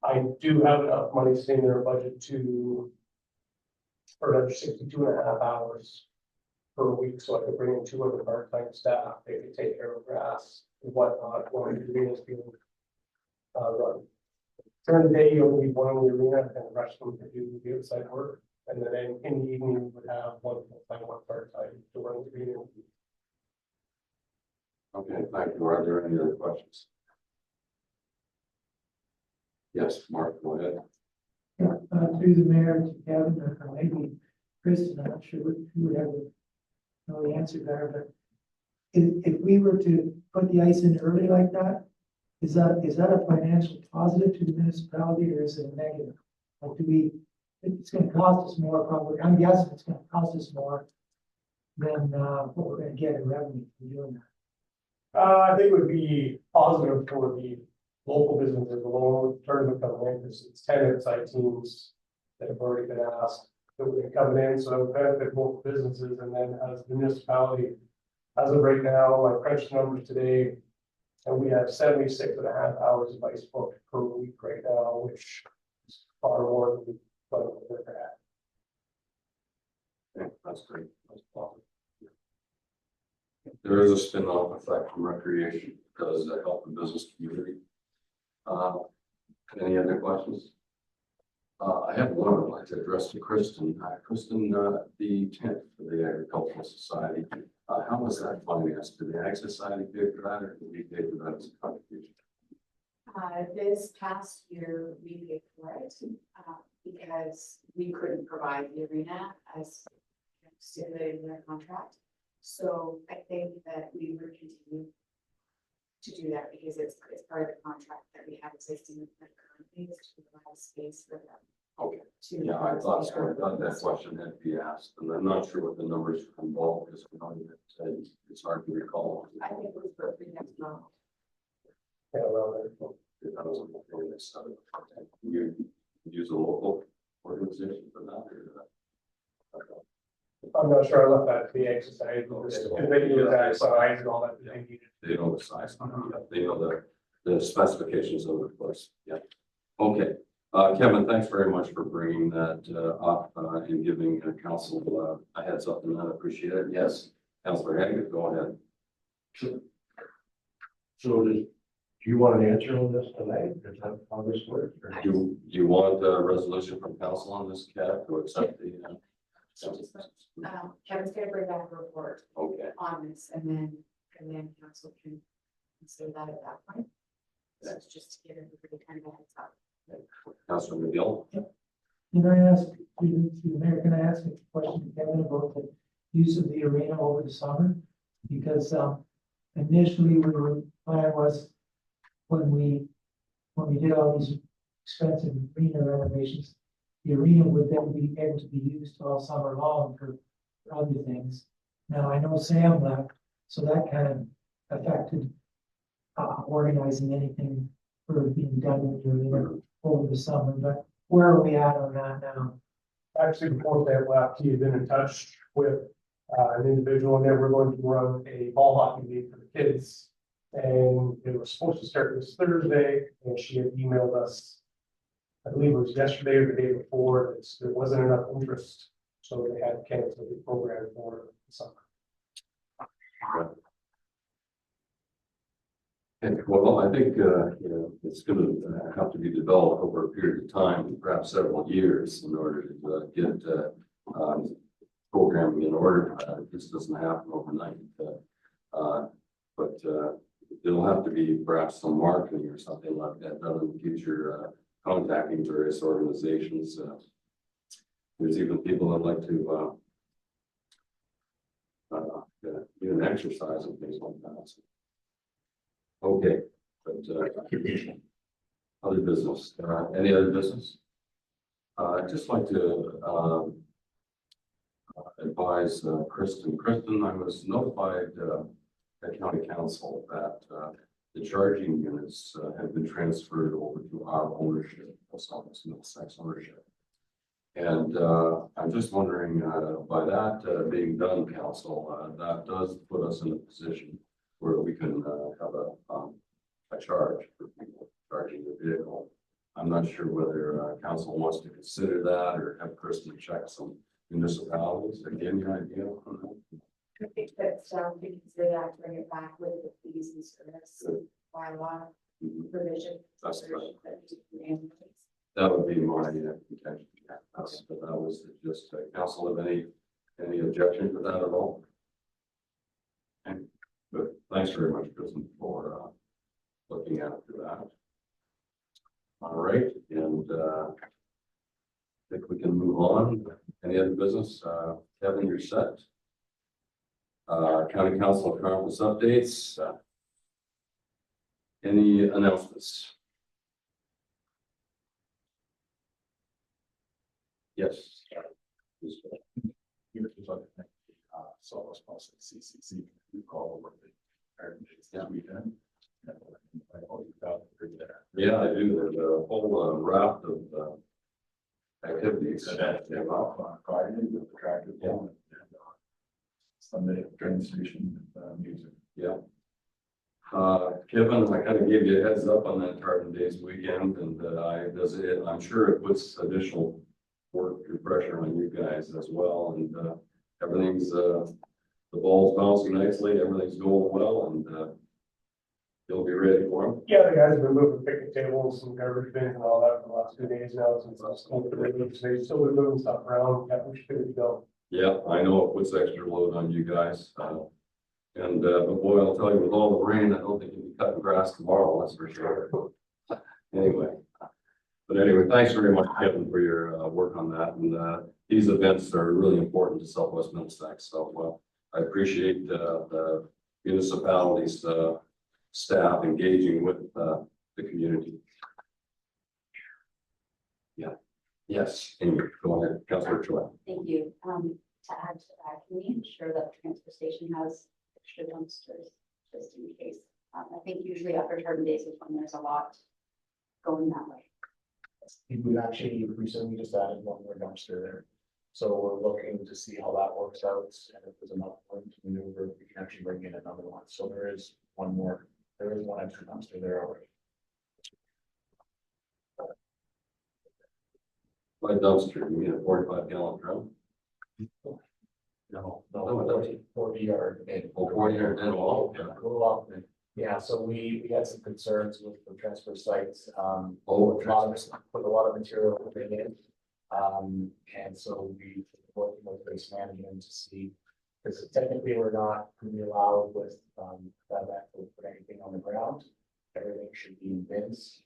I do have enough money sitting in our budget for another 62.5 hours per week, so I could bring in 2 other part-time staff. They could take care of grass and whatnot while the arena is being run. During the day, you'll need one in the arena and the rest of them to do the outside work. And then in the evening, we would have 1 full-time, 1 part-time to run the arena. Okay, thank you. Are there any other questions? Yes, Mark, go ahead. Yeah, through the mayor to Kevin, or maybe Kristen, I'm not sure who would have know the answer there, but if we were to put the ice in early like that, is that a financial positive to the municipality or is it a negative? Like, it's gonna cost us more probably, I'm guessing it's gonna cost us more than, what we're gonna get in revenue from doing that. I think it would be positive for the local businesses alone, tournament coming in, because it's 10 outside teams that have already been asked that would be coming in, so it would benefit both businesses, and then as the municipality, as of right now, I crunched numbers today, and we have 76.5 hours of ice booked per week right now, which is far more than what we've ever had. Okay, that's great. That's positive. There is a spin-off effect from recreation. Does that help the business community? Any other questions? I have one I'd like to address to Kristen. Kristen, the tent for the Agricultural Society, how was that financed? Did the Ag Society pay for that, or did we pay for that as a contribution? This past year, we paid for it, because we couldn't provide the arena as stipulated in their contract. So I think that we would continue to do that because it's part of the contract that we have existing with them currently is to provide space for them. Okay. Yeah, I thought so. I thought that question had to be asked, and I'm not sure what the numbers involved is. It's hard to recall. I think it was for next month. Yeah, well, you use a local organization for that, or? I'm not sure, I left that to the Ag Society, and they do that size and all that they needed. They know the size, they know the specifications of the place, yeah. Okay, Kevin, thanks very much for bringing that up and giving council a heads up, and I appreciate it. Yes, Councilor Haggard, go ahead. So do you want an answer on this tonight? Is that how this works? Or? Do you want a resolution from council on this, Kev, to accept the? Kevin's gonna bring back a report Okay. on this and then council can consider that at that point. So it's just to give everybody kind of a heads up. Councilor McGill. Can I ask, through the mayor, can I ask a question to Kevin about the use of the arena over the summer? Because initially the plan was when we did all these expensive arena renovations, the arena would then be able to be used all summer long for other things. Now, I know Sam left, so that kind of affected organizing anything for being done in the arena over the summer, but where are we at on that now? Actually, before they left, he had been in touch with an individual, and they were going to run a ball hockey league for the kids. And they were supposed to start this Thursday, and she had emailed us, I believe it was yesterday or the day before, that there wasn't enough interest, so they had to cancel the program for the summer. And well, I think it's going to have to be developed over a period of time, perhaps several years, in order to get programming in order. This doesn't happen overnight, but it'll have to be perhaps some marketing or something like that done in the future. Contacting various organizations. There's even people that like to do an exercise and things like that. So. Okay, but other business. Any other business? I'd just like to advise Kristen. Kristen, I was notified at county council that, the charging units, have been transferred over to our ownership, post office Middlesex ownership. And, I'm just wondering, by that, being done, council, that does put us in a position where we can, have a charge for people charging their vehicle. I'm not sure whether, council wants to consider that or have Kristen check some municipalities. Again, your idea on that? I think that, we consider that, bring it back with the fees and service bylaw provision. That's right. right. That would be my intention. But that was just, council have any objection to that at all? Okay, good. Thanks very much, Kristen, for, looking after that. All right, and, I think we can move on. Any other business? Kevin, you're set. County Council conference updates. Any announcements? Yes. Even if you'd like to thank, Solid Sponsor CCC, we call over the Iron Days this weekend. And I hope you got there. Yeah, I do. There's a whole raft of activities. And off on Friday with the tractor pull and Sunday at the train station, music. Yeah. Kevin, I kind of gave you a heads up on that Tartan Days weekend, and I'm sure it puts additional work and pressure on you guys as well. And everything's the ball's bouncing nicely, everything's going well, and you'll be ready for them. Yeah, the guys have been moving picnic tables and garbage bins and all that for the last 2 days now since I was told that they still been moving stuff around. Yeah, we should go. Yeah, I know it puts extra load on you guys. But boy, I'll tell you, with all the rain, I don't think you'll be cutting grass tomorrow, that's for sure. Anyway. But anyway, thanks very much, Kevin, for your work on that. And these events are really important to Southwest Middlesex. So I appreciate the municipalities, staff engaging with the community. Yeah. Yes, Amy, go ahead, Councilor Choi. Thank you. To add to that, can we ensure that the transfer station has extra dumpsters just in case? I think usually after Tartan Days is when there's a lot going that way. We actually recently just added one more dumpster there. So we're looking to see how that works out, and if there's enough room to maneuver, we can actually bring in another one. So there is one extra dumpster there already. By dumpster, you mean a 45-gallon drum? No, Oh, 40 yard. Oh, 40 yard and all? Yeah, a little off. Yeah, so we had some concerns with the transfer sites. Oh, Put a lot of material in. And so we working with waste management to see, because technically we're not really allowed with that to put anything on the ground. Everything should be in bins.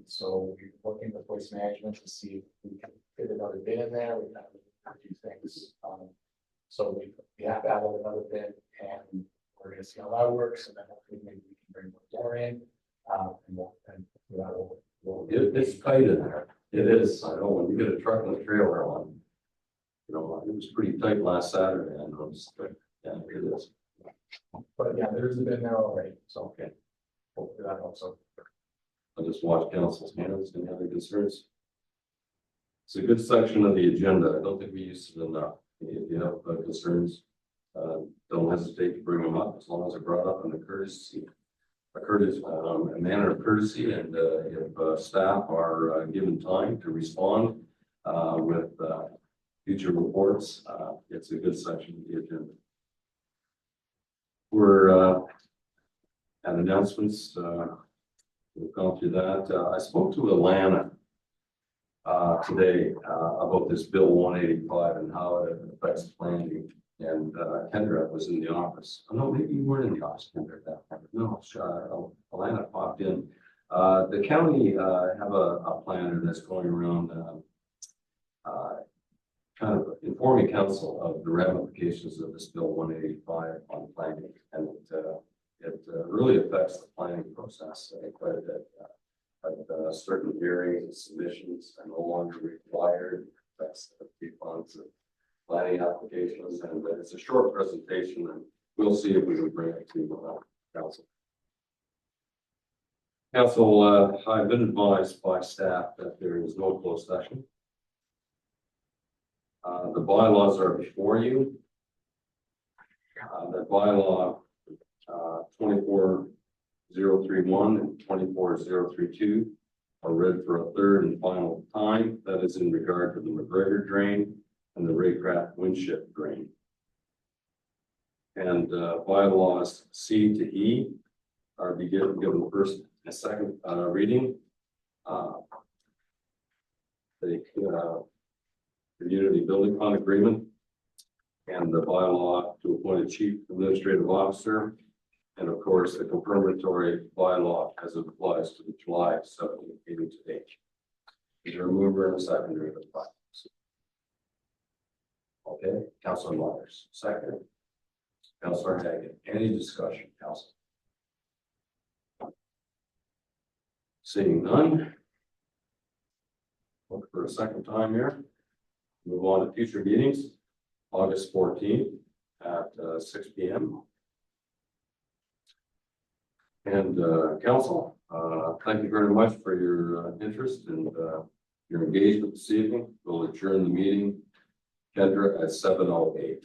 So we're working with waste management to see if we can fit another bin in there. We have a few things. So we have to add another bin, and we're gonna see how that works, and then hopefully maybe we can bring more in. It's tight in there. It is. I know when you get a truck and a trailer on, it was pretty tight last Saturday. I noticed. Yeah, it is. But yeah, there is a bin there already, so Okay. hopefully that helps out. I just watched council's hands. Any other concerns? It's a good section of the agenda. I don't think we used it enough. If you have concerns, don't hesitate to bring them up, as long as they're brought up in a manner of courtesy, and if staff are given time to respond with future reports, it's a good section of the agenda. We're at announcements. We've gone through that. I spoke to Alana today about this Bill 185 and how it affects planning. And Kendra was in the office. Oh, no, maybe you weren't in the office, Kendra, at that time. No, Alana popped in. The county have a planner that's going around kind of informing council of the ramifications of this Bill 185 on planning. And it really affects the planning process quite a bit. Certain hearings and submissions are no longer required. Affects the funds of planning applications, and it's a short presentation, and we'll see if we can bring it to council. Council, I've been advised by staff that there is no closed session. The bylaws are before you. The bylaw 24031 and 24032 are read for a third and final time. That is in regard to the McGregor drain and the Raycraft Winship drain. And bylaws C to E are given first and second reading. The community building fund agreement and the bylaw to appoint a chief administrative officer. And of course, the confirmatory bylaw as it applies to the July 17th meeting today. Is there a mover and a seconder of the bylaws? Okay, Councilor Myers, second. Councilor Hagan, any discussion, Council? Seeing none. Look for a second time here. Move on to future meetings, August 14th at 6 p.m. And council, thank you very much for your interest and your engagement this evening. We'll adjourn the meeting, Kendra, at 7:08.